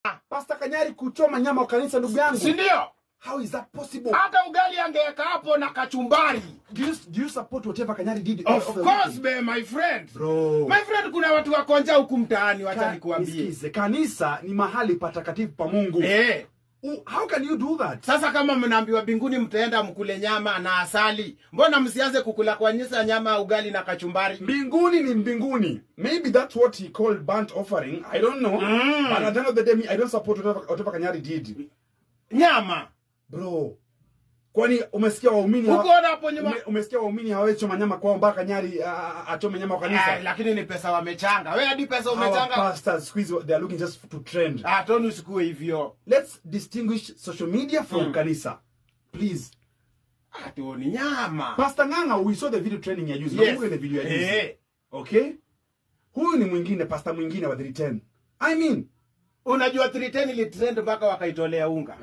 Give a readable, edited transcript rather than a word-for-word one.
Pastor Kanyari kuchoma nyama wa kanisa, ndugu yangu. Si ndio? How is that possible? Hata ugali angeweka hapo na kachumbari. Do you support whatever Kanyari did? Of course, my friend. Bro. My friend, kuna watu wakonja huku mtaani, wacha nikuambie. Nisikize, kanisa ni mahali patakatifu pa Mungu. How can you do that? Sasa kama mnaambiwa binguni mtaenda mkule nyama na asali, mbona msianze kukula kwa nyisa nyama, ugali na kachumbari? Mbinguni ni mbinguni. Maybe that's what he called burnt offering. I don't know. But at the end of the day, I don't support whatever Kanyari did. Nyama. Bro. Kwani umesikia waumini umesikia waumini hawezi choma nyama kwao mpaka Kanyari achome nyama kwa kanisa? Lakini ni pesa wamechanga. Wewe hadi pesa umechanga. Our pastors squeeze, they are looking just to trend. Tonu usikue hivyo. Let's distinguish social media from kanisa. Please. Ni nyama. Pastor Nganga, we saw the video trending ya juzi. Yes. The video ya juzi. Okay? Huyu ni mwingine, pastor mwingine wa 310. I mean, unajua 310 ili trend mpaka wakaitolea unga.